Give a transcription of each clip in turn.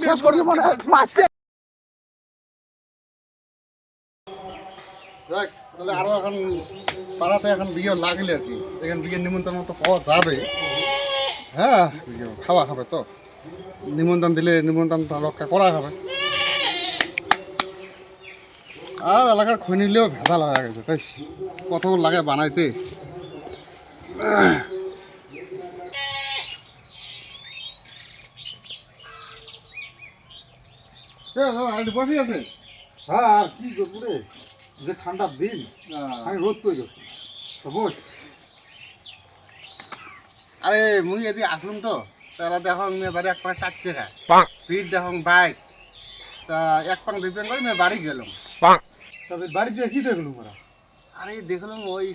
শেষ করি মনে মাসে যাক তাহলে আরো এখন পাড়াতে এখন বিয়ে লাগলে আর কি এখানে বিয়ের নিমন্ত্রণ তো পাওয়া যাবে। হ্যাঁ খাওয়া খাবে তো নিমন্ত্রণ দিলে নিমন্ত্রণটা রক্ষা করা হবে। আর এলাকার খৈ নিলেও ভেজাল হয়ে গেছে তাই কত লাগে বানাইতে। বসে আছে। হ্যাঁ আর কি করবো রে, যে ঠান্ডার দিন আমি রোদ পেয়ে যাচ্ছি তো বস। আরে মুই এদি আসলুম তো তারা দেখো মেয়ে বাড়ি এক পাঁচ চাচ্ছে খায় ফির দেখো বাইক তা এক পাং দুই পাং করে মেয়ে বাড়ি গেলাম। তবে বাড়ি যেয়ে কি দেখলুম ওরা? আরে দেখলাম ওই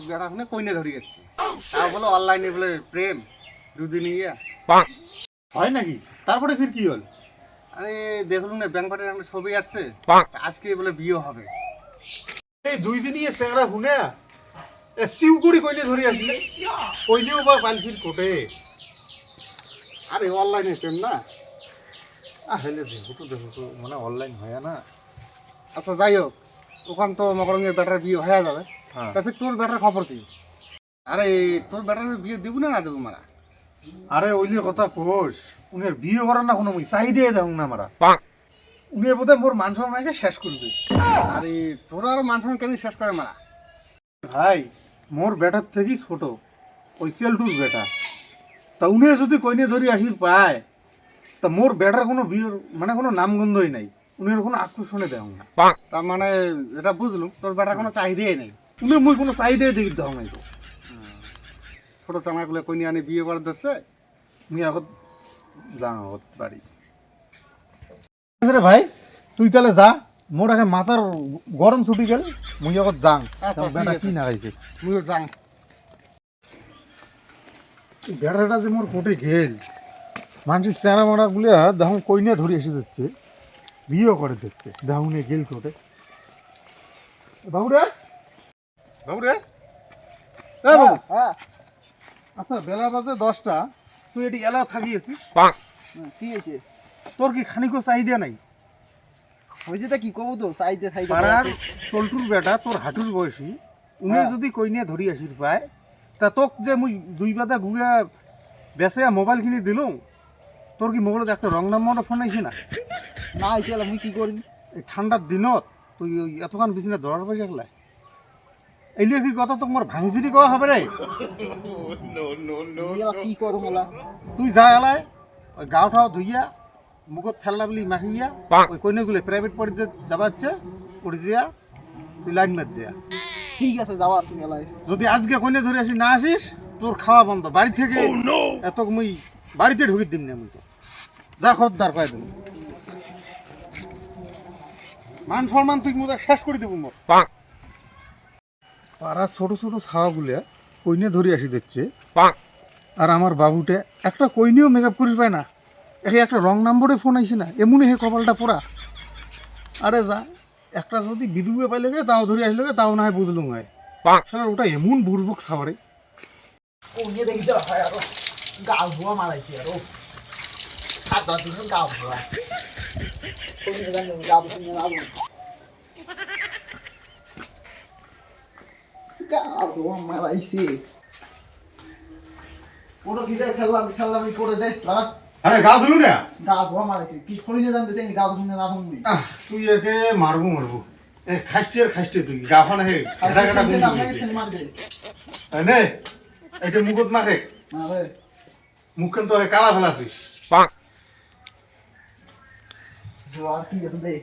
বেড়াখানে কইনে ধরে যাচ্ছে তা বলো অনলাইনে বলে প্রেম দুদিন ইয়ে হয় নাকি? তারপরে ফির কি হল? আরে দেখলুম না ব্যাংক পার্টির একটা ছবি আছে আজকে বলে বিয়ে হবে। এই দুই দিন ইয়ে চেংড়া শুনে শিউকুড়ি কইলে ধরে আসলে কইলেও বা পালফির কোটে। আরে অনলাইনে প্রেম না। হেলে দেখো তো মানে অনলাইন হয় না। আচ্ছা যাই হোক ওখান তো মকরঙ্গের বেটার বিয়ে হয়ে যাবে। হ্যাঁ। তা ফির তোর বেটার খবর কি? আরে তোর বেটার বিয়ে দিব না দেবো মারা? আরে ওইলে কথা কোষ উনের বিয়ে করার না কোনো চাহিদা দেখুন না মারা উনি বোধহয় মোর মান সম্মানকে শেষ করবে। আরে তোরা আরো মান সম্মান কেন শেষ করে মারা? ভাই মোর বেটার থেকেই ছোট ওই সেলটুর বেটা, তা উনি যদি কইনে ধরি আসির পায় তা মোর বেটার কোনো বিয়ের মানে কোনো নামগন্ধই নাই, উনের কোনো আকর্ষণে দেও না। তার মানে এটা বুঝলুম তোর বেটার কোনো চাহিদাই নেই। উনি মুই কোনো চাহিদাই দেখি দেও নাই তো। ছোট চামাগুলো কইনি আনি বিয়ে করে দিচ্ছে। মুই আগত যাও আগত বাড়ি। রে ভাই তুই তাহলে যা, মোর আগে মাথার গরম ছুটি গেল, মুই আগত যাং। আচ্ছা, ঠিক বেটা আছে। কি না খাইছে মুইও যাং। বেড়াটা যে মোর কোটে গেল মানুষের চেনা মারা গুলিয়া দেখুন কইনা ধরে এসে যাচ্ছে বিয়ে করে দিচ্ছে দেখুন গেল কোটে। বাবুরে বাবুরে বাবু, আচ্ছা বেলা বাজে 10টা, তুই এটি এলা থাকিয়েছিস কি হয়েছে? তোর কি খানিকও চাহিদা নাই? হয়েছে তা কি করবো তো চাইতে খাইতে পাড়ার টলটুর বেটা তোর হাঁটুর বয়সী উনি যদি কইনা ধরি আসির পায় তা তোক যে মুই 2 বাদা ঘুরে বেসে মোবাইল কিনে দিলুম, তোর কি মোবাইলত একটা রং নাম্বার ফোন আইছে না? না হয়েছে মুই কি করি? এই ঠান্ডার দিনত তুই ওই এতক্ষণ বিছনা দৌড়ার পাই গেলা এইলে কি কথা তোক মোর ভাঙচিরি কওয়া হবে রে? কি করো মেলা? তুই যা এলায় ওই গাও ঠাও ধুইয়া মুখত ফেললা বলি মাখিয়া ওই কইনাগুলো প্রাইভেট পড়িতে যাবাচ্ছে পড়ি দিয়া তুই লাইন মার দিয়া। ঠিক আছে যাওয়া আছো মেলায়। যদি আজকে কইনে ধরে আসি না আসিস তোর খাওয়া বন্ধ বাড়ি থেকে। এত মুই বাড়িতে ঢুকি দিম না মুই তো যা খদ্দার পাই দেব মান সম্মান তুই মোটা শেষ করে দেবো মোর। পাড়া ছোট ছোট ছাওয়াগুলো কইনে ধরে আসি দিচ্ছে আর আমার বাবুটে একটা কইনেও মেকআপ করিস পায় না, একে একটা রং নাম্বারে ফোন আইছে না এমনই হে কপালটা পোড়া। আরে যা একটা যদি বিদুয়ে পাইলে গে তাও ধরে আসলে গে তাও না হয় বুঝলুম হয় সারা ওটা এমন বুড়বুক ছাওয়ারে। ওকে দেখি তো হয় আরো গাল ধোয়া মারাইছি আরো হাত ধোয়া দিন গাল ধোয়া তুমি জানো গাল শুনে না গাল ধোয়া মারাইছি ওটা কি দেখ খেললাম করে দে লাগা। আরে গা ধুলু না গাল ধোয়া মারাইছি কি ফড়ি নিয়ে যান বেশি গাল শুনে না তুমি তুই একে মারবো এ খাইস্টি তুই গাফান হে ঘাটা ঘাটা গুন নে এটা মুখত মাখে না রে মুখখান তো কালা ফেলাছিস। জোয়ার কি আছে দে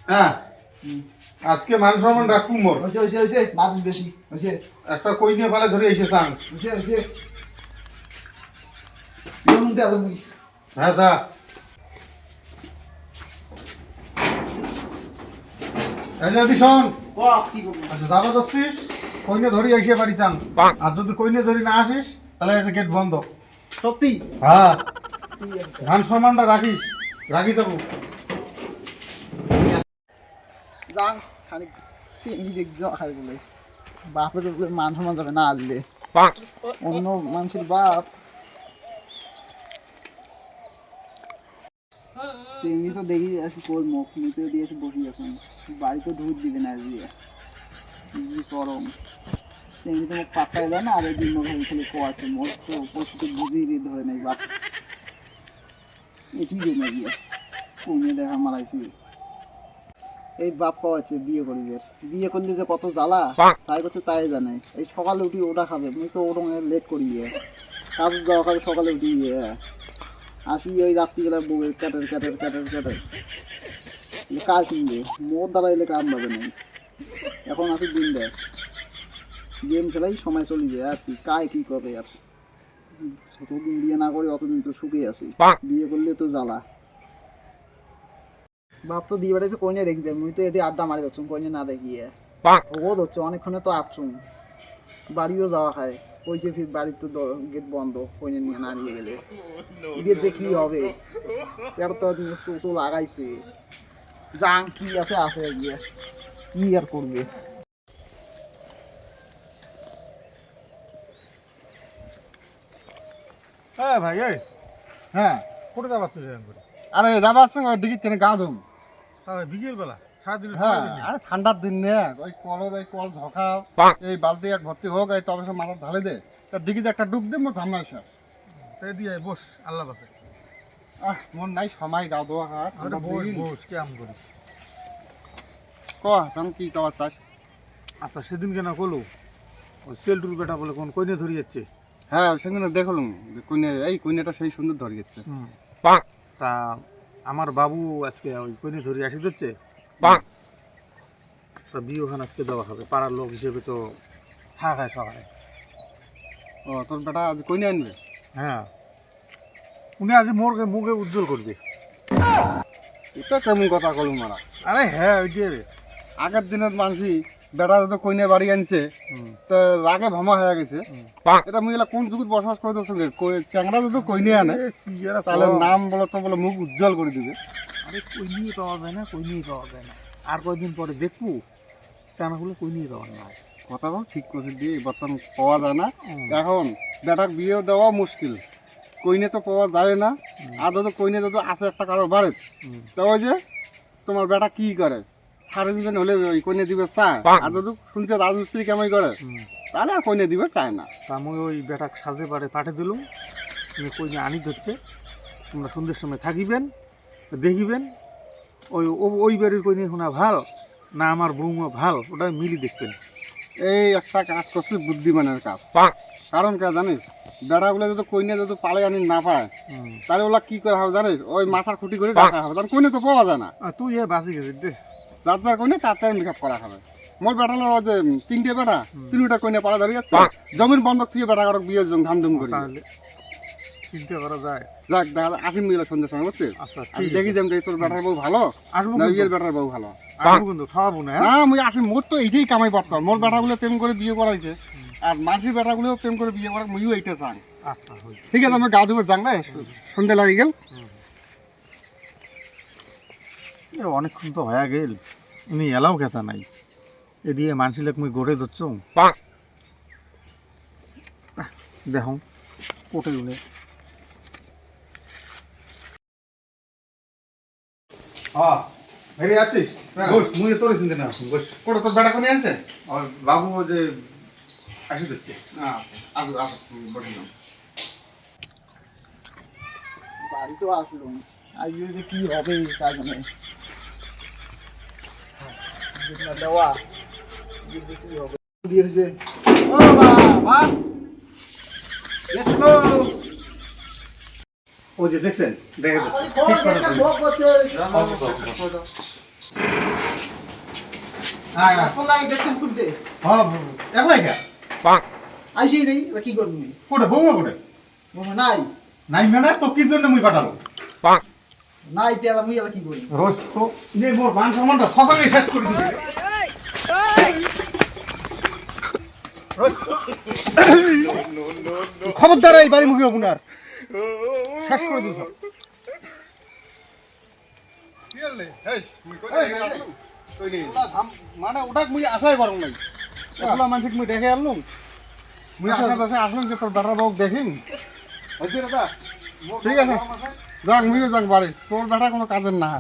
হ্যাঁ আজকে মান সম্মান রাখবো মোর। হইছে না তুমি বেশি হইছে একটা কই নিয়ে পালে ধরে এসে চাং। হইছে যেমন দে আলো মুই হ্যাঁ যা এই যদি শোন ও কি করব? আচ্ছা যাবা দছিস কইনে ধরি এসে বাড়ি চাং আর যদি কইনে ধরি না আসিস তাহলে এই গেট বন্ধ। সত্যি হ্যাঁ ঠিক আছে মান সম্মানটা রাখি যাবো। যান খানিক চিনি দেখ যাও খাই বলে বাপের উপরে মান সম্মান যাবে না আসলে অন্য মানুষের বাপ সেমনি তো দেখি আসি কোল মুখ নিতে দিয়েছি বসি এখন বাড়িতে ঢুক দিবে না আজকে কি গরম সেমনি তো মুখ পাত্তাই দেয় না আর এই দিন মনে হয় খালি কোয়াছে মোট তো পরিস্থিতি বুঝিয়ে দিতে হয় নাই বাপ এটি জমে গিয়ে কমে দেখা মারাইছি এই বাপ পাওয়াচ্ছে বিয়ে করিবে বিয়ে করলে যে কত জ্বালা তাই করছে তাই জানে এই সকালে উঠি ওটা খাবে মুই তো ওরকম লেট করি কাজ যাওয়া খাবে সকালে উঠি আসি ওই রাত্রিবেলা বউয়ের ক্যাটার কাজ কিনবে মোর দ্বারা এলে কাম পাবে না এখন আছে দিন দেশ গেম খেলাই সময় চলে যায় আর কি কায় কি করে আর যতদিন বিয়ে না করি অতদিন তো সুখে আছি বিয়ে করলে তো জ্বালা বাপ তো দিয়ে বেড়েছে কইনে দেখবে মুই তো এটি আড্ডা মারি যাচ্ছ কইনে না দেখিয়ে ও ধরছে অনেকক্ষণে তো আসছুম বাড়িও যাওয়া খায় কইছে ফির বাড়ির তো গেট বন্ধ কইনে নিয়ে না নিয়ে গেলে বিয়ের যে কি হবে এর তো চুল লাগাইছে জাং কি আছে আছে গিয়ে কি আর করবে হ্যাঁ ভাই এই হ্যাঁ কোথায় যাবার তুই এরকম করে আরে যাবার সঙ্গে ডিগি কেন গা ধুম হ্যাঁ বিকেল বেলা সারাদিন হ্যাঁ আরে ঠান্ডার দিন নে ওই কল ঝকাও এই বালতি এক ভর্তি হোক এই তবে মাথা ঢালে দে তার ডিগিতে একটা ডুব দে মোর ধান্না এসে তাই দিয়ে বস আল্লাহ বাসে মন নাই সময় গা ধোয়া খা বস বস কেমন করিস তুমি কি কবার চাস আচ্ছা সেদিন কেন কলো ওই সেলটুর বেটা বলে কোন কইনে ধরি যাচ্ছে হ্যাঁ সেদিন দেখলাম কইনেটা সেই সুন্দর ধরে গেছে তা আমার বাবু আজকে ওই কইনে ধরে আসি দিচ্ছে তা বিয়ে ওখানে আজকে দেওয়া হবে পাড়ার লোক হিসেবে তো খায় সবাই ও তোর বেটা আজ কইনে আনবে হ্যাঁ উনি আজ মোরকে মুখে উজ্জ্বল করবে এটা কেমন কথা কলু মারা আরে হ্যাঁ ওই দিয়ে আগের দিনের মানুষই বেটা তো কইনে বাড়ি আনছে তো রাগে ভমা হয়ে গেছে এটা মুই কোন যুগত বসবাস করে দিচ্ছে চ্যাংরা যদি কইনে আনে তাহলে নাম বলে তো বলে মুখ উজ্জ্বল করে দিবে আরে কই নিয়ে পাওয়া যায় না কই নিয়ে পাওয়া যায় না আর কয়েকদিন পরে দেখবো চানাগুলো কই নিয়ে পাওয়া না কথা তো ঠিক করছে দিয়ে বর্তমান পাওয়া যায় না এখন বেটার বিয়ে দেওয়া মুশকিল কইনে তো পাওয়া যায় না আর যদি কইনে যদি আছে একটা কারো বাড়ি তো ওই যে তোমার বেটা কি করে সাড়ে দিবেন হলে ওই কইনে দিবে চায় আর যদি শুনছে রাজমিস্ত্রি কেমন করে তাহলে আর কইনে দিবে চায় না তা আমি ওই বেটা সাজে পারে পাঠিয়ে দিলাম তুমি কইনে আনি ধরছে তোমরা সন্ধ্যের সময় থাকিবেন দেখিবেন ওই ওই বাড়ির কইনে শোনা ভাল না আমার বৌমা ভাল ওটা মিলি দেখবেন এই একটা কাজ করছে বুদ্ধিমানের কাজ কারণ কে জানিস বেড়াগুলো যদি কইনে যদি পালে আনি না পায় তাহলে ওগুলা কি করা হবে জানিস ওই মাছার খুঁটি করে রাখা হবে কারণ কইনে তো পাওয়া যায় না তুই এ বাঁচি গেছিস দে যার যার কইনে তার তার মেকআপ করা হবে মোর বেটালো যে তিনটে বেটা তিনটা কইনে পালা ধরে যাচ্ছে জমির বন্ধক থেকে বেটা কারক বিয়ে ধামধুম করি তাহলে চিন্তা করা যায় যাক দেখা আসিম মিলে সন্ধ্যের সময় বুঝছিস আচ্ছা আমি দেখি যে তোর বেটার বউ ভালো আসবো না বিয়ের বেটার বউ ভালো আসবো কিন্তু খাওয়াবো না না মুই আসি মোর তো এইটাই কামাই পারতাম মোর বেটাগুলো প্রেম করে বিয়ে করাইছে আর মাঝি বেটাগুলো প্রেম করে বিয়ে করা মুইও এইটা চাই আচ্ছা ঠিক আছে আমি গা ধুবে যাং না সন্ধ্যে লাগি গেল অনেকক্ষণ তো হয়ে গেল উনি এলাও খেতা নাই এ দিয়ে মানসিলাক মুই গড়ে ধরছ দেখো কোটে উনি হ্যাঁ ভেবে যাচ্ছিস বস মুই তোর চিন্তা না বস কোটা তোর বেটা কোনে আনছে আর বাবু যে আসি দিচ্ছে আচ্ছা আসো আসো বসে যাও বাড়ি তো আসলো আজকে যে কি হবে কাজ নেই দেওয়া যে কি হবে দিয়েছে ও বাবা দেখো ও যে দেখছেন দেখে ঠিক করে ভোগ করছে হ্যাঁ এখন লাগে দেখেন খুলতে হ্যাঁ একলাই কে আইসি নেই কি করবি কোটে বৌমা কোটে নাই নাই মানে তো কি জন্য মুই পাঠাবো নাই তেলা মুই কি করি রোজ তো নে মোর মান সম্মানটা সবাই শেষ করে দিবি খবরদার এই বাড়ি মুখে আপনার শেষ করে দিবি কি হলে হেস মুই কইলি মানে ওটা মুই আশাই করম নাই এগুলা মানুষ মুই দেখে আনলুম মুই আশা দশে আসলাম যে তোর বেটার বউ দেখিম হইছে দাদা ঠিক আছে যাক মুইও যাক বাড়ি তোর বেটা কোনো কাজের না